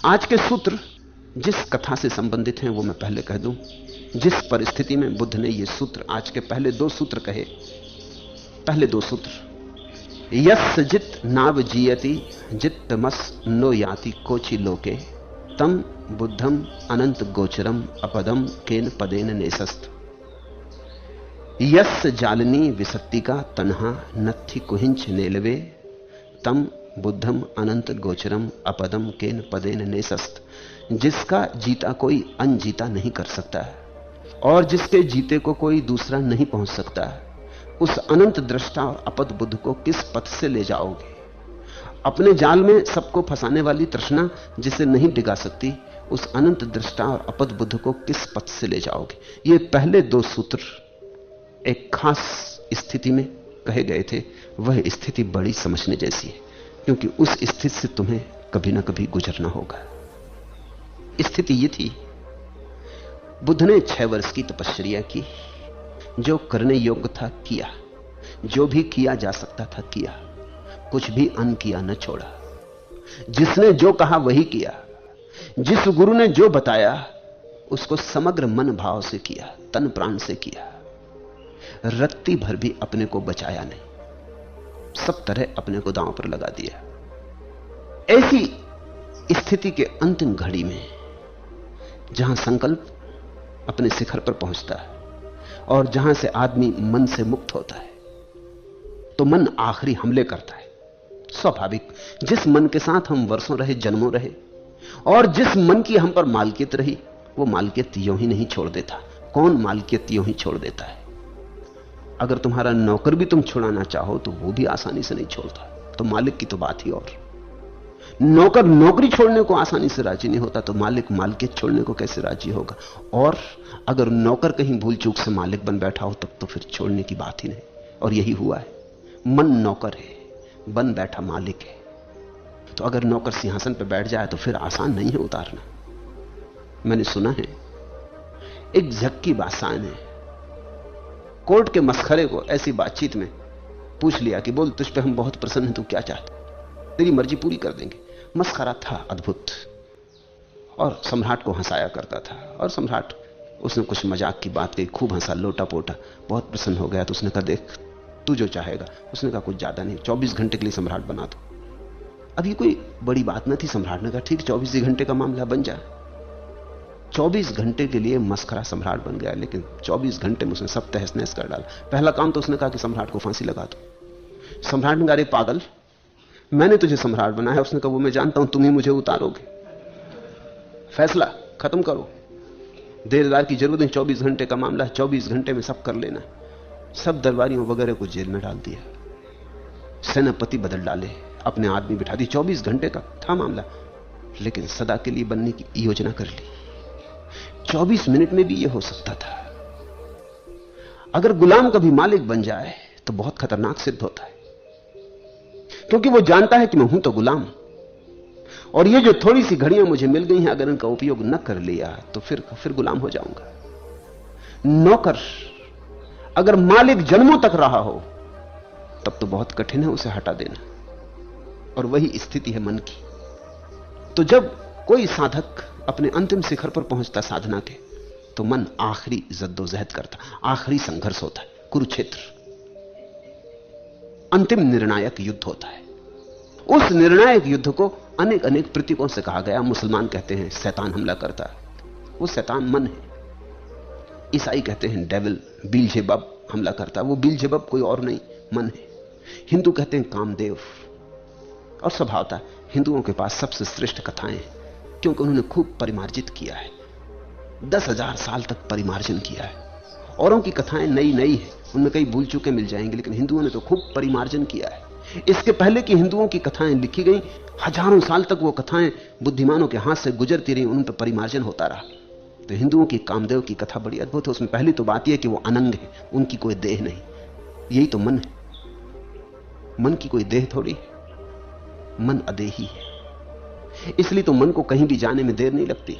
आज के सूत्र जिस कथा से संबंधित हैं वो मैं पहले कह दूं। जिस परिस्थिति में बुद्ध ने ये सूत्र, आज के पहले 2 सूत्र कहे, पहले 2 सूत्र, यस् जित नाव जीयति जित्तमस नो याति कोचि लोके तम बुद्धम अनंत गोचरम अपदम केन पदेन नेसस्त। यस् जालनी विसत्ति का तन्हा नत्थि कुहिंच नेलवे तम बुद्धम अनंत गोचरम अपदम केन पदेन नेसस्त। जिसका जीता कोई अनजीता नहीं कर सकता है और जिसके जीते को कोई दूसरा नहीं पहुंच सकता है, उस अनंत दृष्टा और अपद बुद्ध को किस पथ से ले जाओगे? अपने जाल में सबको फंसाने वाली तृष्णा जिसे नहीं डिगा सकती, उस अनंत दृष्टा और अपद बुद्ध को किस पथ से ले जाओगे? ये पहले 2 सूत्र एक खास स्थिति में कहे गए थे। वह स्थिति बड़ी समझने जैसी है, क्योंकि उस स्थिति से तुम्हें कभी ना कभी गुजरना होगा। स्थिति यह थी, बुद्ध ने 6 वर्ष की तपश्चर्या की, जो करने योग्य था किया, जो भी किया जा सकता था किया, कुछ भी अन किया न छोड़ा। जिसने जो कहा वही किया, जिस गुरु ने जो बताया उसको समग्र मन भाव से किया, तन प्राण से किया। रत्ती भर भी अपने को बचाया नहीं, सब तरह अपने को दांव पर लगा दिया। ऐसी स्थिति के अंतिम घड़ी में जहां संकल्प अपने शिखर पर पहुंचता है और जहां से आदमी मन से मुक्त होता है, तो मन आखिरी हमले करता है। स्वाभाविक, जिस मन के साथ हम वर्षों रहे, जन्मों रहे, और जिस मन की हम पर मालकियत रही, वो मालकियत यूं ही नहीं छोड़ देता। कौन मालकियत यूं ही छोड़ देता है? अगर तुम्हारा नौकर भी तुम छुड़ाना चाहो तो वो भी आसानी से नहीं छोड़ता। तो मालिक की तो बात ही और। नौकर नौकरी छोड़ने को आसानी से राजी नहीं होता, तो मालिक मालकियत छोड़ने को कैसे राजी होगा? और अगर नौकर कहीं भूल चूक से मालिक बन बैठा हो तब तो फिर छोड़ने की बात ही नहीं। और यही हुआ है। मन नौकर है, बन बैठा मालिक है। तो अगर नौकर सिंहासन पर बैठ जाए तो फिर आसान नहीं है उतारना। मैंने सुना है एक झक्की बादशाह ने कोर्ट के मसखरे को ऐसी बातचीत में पूछ लिया कि बोल, तुझ पे हम बहुत प्रसन्न हैं, तू क्या चाहता, तेरी मर्जी पूरी कर देंगे। मसखरा था अद्भुत और सम्राट को हंसाया करता था। और सम्राट, उसने कुछ मजाक की बात कही, खूब हंसा, लोटा पोटा, बहुत प्रसन्न हो गया। तो उसने कहा, देख तू जो चाहेगा। उसने कहा, कुछ ज्यादा नहीं, 24 घंटे के लिए सम्राट बना दो। अब ये कोई बड़ी बात न थी। सम्राट ने कहा, ठीक, 24 ही घंटे का मामला, बन जाए। 24 घंटे के लिए मस्खरा सम्राट बन गया, लेकिन 24 घंटे में उसने सब तहस नहस कर डाला। पहला काम तो उसने कहा कि सम्राट को फांसी लगा दो। सम्राट ने कहा, अरे पागल, मैंने तुझे सम्राट बनाया। उसने कहा, वो मैं जानता हूं, तुम ही मुझे उतारोगे। फैसला खत्म करो, देरदार की जरूरत नहीं, 24 घंटे का मामला है, 24 घंटे में सब कर लेना। सब दरबारियों वगैरह को जेल में डाल दिया, सेनापति बदल डाले, अपने आदमी बिठा दी। 24 घंटे का था मामला, लेकिन सदा के लिए बनने की योजना कर ली। 24 मिनट में भी यह हो सकता था। अगर गुलाम कभी मालिक बन जाए तो बहुत खतरनाक सिद्ध होता है, क्योंकि वो जानता है कि मैं हूं तो गुलाम, और ये जो थोड़ी सी घड़ियां मुझे मिल गई हैं, अगर इनका उपयोग न कर लिया तो फिर गुलाम हो जाऊंगा। नौकर अगर मालिक जन्मों तक रहा हो तब तो बहुत कठिन है उसे हटा देना। और वही स्थिति है मन की। तो जब कोई साधक अपने अंतिम शिखर पर पहुंचता साधना के, तो मन आखिरी जद्दोजहद करता, आखिरी संघर्ष होता है, कुरुक्षेत्र, अंतिम निर्णायक युद्ध होता है। उस निर्णायक युद्ध को अनेक अनेक प्रतीकों से कहा गया। मुसलमान कहते हैं शैतान हमला करता है, वो शैतान मन है। ईसाई कहते हैं डेविल, बीलजेबब हमला करता है, वो बीलजेबब कोई और नहीं, मन है। हिंदू कहते हैं कामदेव। और स्वभावतः हिंदुओं के पास सबसे श्रेष्ठ कथाएं हैं, क्योंकि उन्होंने खूब परिमार्जित किया है, 10,000 साल तक परिमार्जन किया है। औरों की कथाएं नई नई है, उनमें कई भूल चूके मिल जाएंगे, लेकिन हिंदुओं ने तो खूब परिमार्जन किया है। इसके पहले की हिंदुओं की कथाएं लिखी गई, हजारों साल तक वो कथाएं बुद्धिमानों के हाथ से गुजरती रही, उन पर परिमार्जन होता रहा। तो हिंदुओं की कामदेव की कथा बड़ी अद्भुत है। उसमें पहली तो बात यह कि वो अनंग है, उनकी कोई देह नहीं। यही तो मन है, मन की कोई देह थोड़ी है, मन अदेही है। इसलिए तो मन को कहीं भी जाने में देर नहीं लगती।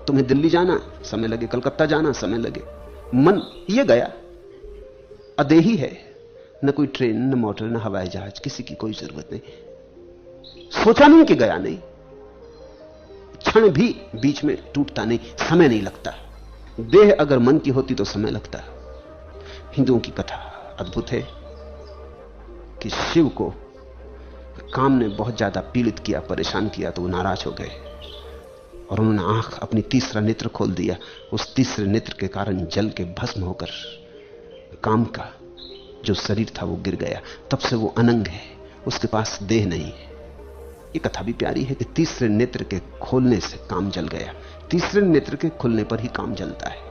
तुम्हें दिल्ली जाना समय लगे, कलकत्ता जाना समय लगे, मन ये गया, अदेही है। न कोई ट्रेन, न मोटर, न हवाई जहाज, किसी की कोई जरूरत नहीं। सोचा नहीं कि गया नहीं, क्षण भी बीच में टूटता नहीं, समय नहीं लगता। देह अगर मन की होती तो समय लगता। हिंदुओं की कथा अद्भुत है कि शिव को काम ने बहुत ज्यादा पीड़ित किया, परेशान किया, तो वो नाराज हो गए और उन्होंने आंख, अपनी तीसरा नेत्र खोल दिया। उस तीसरे नेत्र के कारण जल के भस्म होकर काम का जो शरीर था वो गिर गया। तब से वो अनंग है, उसके पास देह नहीं है। ये कथा भी प्यारी है कि तीसरे नेत्र के खोलने से काम जल गया। तीसरे नेत्र के खुलने पर ही काम जलता है।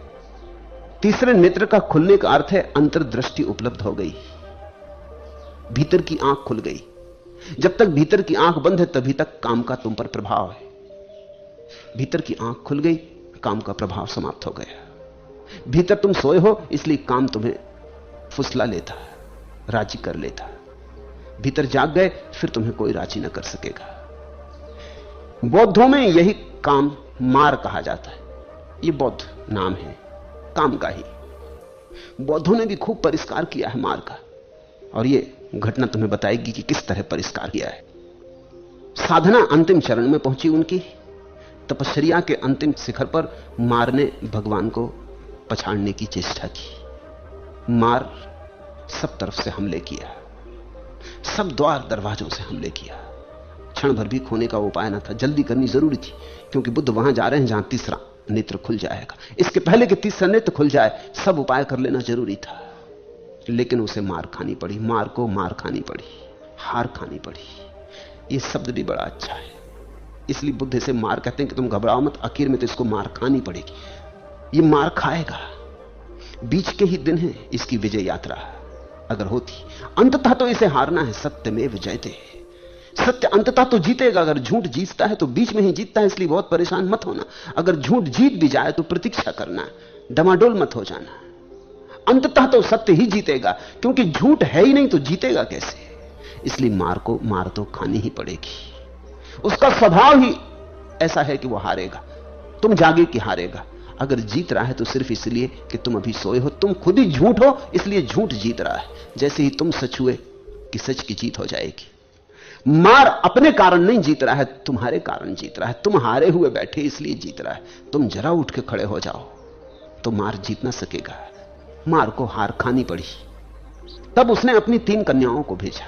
तीसरे नेत्र का खुलने का अर्थ है अंतर्दृष्टि उपलब्ध हो गई, भीतर की आंख खुल गई। जब तक भीतर की आंख बंद है तभी तक काम का तुम पर प्रभाव है। भीतर की आंख खुल गई, काम का प्रभाव समाप्त हो गया। भीतर तुम सोए हो इसलिए काम तुम्हें फुसला लेता, राजी कर लेता। भीतर जाग गए फिर तुम्हें कोई राजी न कर सकेगा। बौद्धों में यही काम मार कहा जाता है। यह बौद्ध नाम है काम का ही। बौद्धों ने भी खूब परिष्कार किया है मार का, और यह घटना तुम्हें बताएगी कि किस तरह परिष्कार किया है। साधना अंतिम चरण में पहुंची उनकी। तपश्चर्या के अंतिम शिखर पर मार ने भगवान को पछाड़ने की चेष्टा की। मार सब तरफ से हमले किया, सब द्वार दरवाजों से हमले किया। क्षण भर भी खोने का उपाय न था, जल्दी करनी जरूरी थी, क्योंकि बुद्ध वहां जा रहे हैं जहां तीसरा नेत्र खुल जाएगा। इसके पहले कि तीसरा नेत्र खुल जाए सब उपाय कर लेना जरूरी था। लेकिन उसे मार खानी पड़ी, मार को मार खानी पड़ी, हार खानी पड़ी। यह शब्द भी बड़ा अच्छा है, इसलिए बुद्ध इसे मार कहते हैं कि तुम घबराओ मत, आखिर में तो इसको मार खानी पड़ेगी। ये मार खाएगा। बीच के ही दिन है इसकी विजय यात्रा अगर होती। अंततः तो इसे हारना है। सत्यमेव जयते। सत्य अंततः तो जीतेगा। अगर झूठ जीतता है तो बीच में ही जीतता है, इसलिए बहुत परेशान मत होना। अगर झूठ जीत भी जाए तो प्रतीक्षा करना, डमाडोल मत हो जाना। अंततः तो सत्य ही जीतेगा, क्योंकि झूठ है ही नहीं तो जीतेगा कैसे। इसलिए मार को मार तो खानी ही पड़ेगी। उसका स्वभाव ही ऐसा है कि वो हारेगा। तुम जागे कि हारेगा। अगर जीत रहा है तो सिर्फ इसलिए कि तुम अभी सोए हो, तुम खुद ही झूठ हो, इसलिए झूठ जीत रहा है। जैसे ही तुम सच हुए कि सच की जीत हो जाएगी। मार अपने कारण नहीं जीत रहा है, तुम्हारे कारण जीत रहा है। तुम हारे हुए बैठे इसलिए जीत रहा है। तुम जरा उठ के खड़े हो जाओ तो मार जीत ना सकेगा। मार को हार खानी पड़ी। तब उसने अपनी 3 कन्याओं को भेजा।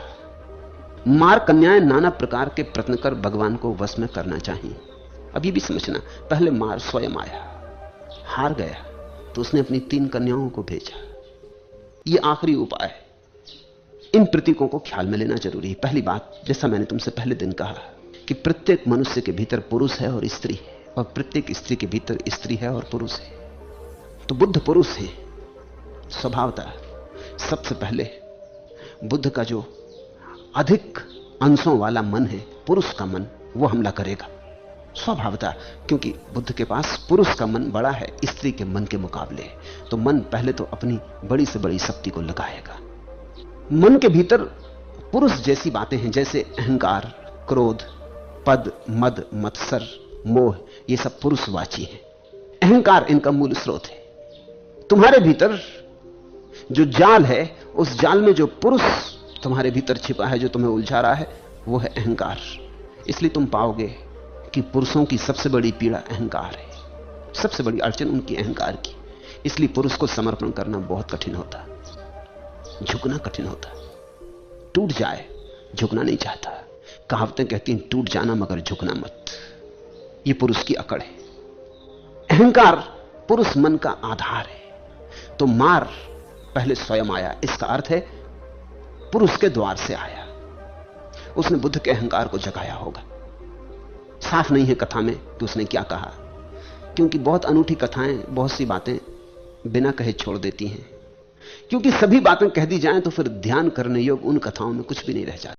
मार कन्याएं नाना प्रकार के प्रश्न कर भगवान को वश में करना चाहिए। अब ये भी समझना, पहले मार स्वयं आया, हार गया तो उसने अपनी 3 कन्याओं को भेजा। ये आखिरी उपाय है। इन प्रतीकों को ख्याल में लेना जरूरी है। पहली बात, जैसा मैंने तुमसे पहले दिन कहा कि प्रत्येक मनुष्य के भीतर पुरुष है और स्त्री है, और प्रत्येक स्त्री के भीतर स्त्री है और पुरुष है। तो बुद्ध पुरुष है स्वभावतः। सबसे पहले बुद्ध का जो अधिक अंशों वाला मन है, पुरुष का मन, वो हमला करेगा स्वभावतः, क्योंकि बुद्ध के पास पुरुष का मन बड़ा है स्त्री के मन के मुकाबले। तो मन पहले तो अपनी बड़ी से बड़ी शक्ति को लगाएगा। मन के भीतर पुरुष जैसी बातें हैं, जैसे अहंकार, क्रोध, पद, मद, मत्सर, मोह, ये सब पुरुषवाची हैं। अहंकार इनका मूल स्रोत है। तुम्हारे भीतर जो जाल है, उस जाल में जो पुरुष तुम्हारे भीतर छिपा है, जो तुम्हें उलझा रहा है, वो है अहंकार। इसलिए तुम पाओगे कि पुरुषों की सबसे बड़ी पीड़ा अहंकार है। सबसे बड़ी अड़चन उनकी अहंकार की। इसलिए पुरुष को समर्पण करना बहुत कठिन होता, झुकना कठिन होता। टूट जाए, झुकना नहीं चाहता। कहावतें कहती हैं टूट जाना मगर झुकना मत। ये पुरुष की अकड़ है। अहंकार पुरुष मन का आधार है। तो मार पहले स्वयं आया, इसका अर्थ है पुरुष के द्वार से आया। उसने बुद्ध के अहंकार को जगाया होगा। साफ नहीं है कथा में कि उसने क्या कहा, क्योंकि बहुत अनूठी कथाएं बहुत सी बातें बिना कहे छोड़ देती हैं। क्योंकि सभी बातें कह दी जाएं तो फिर ध्यान करने योग्य उन कथाओं में कुछ भी नहीं रह जाता।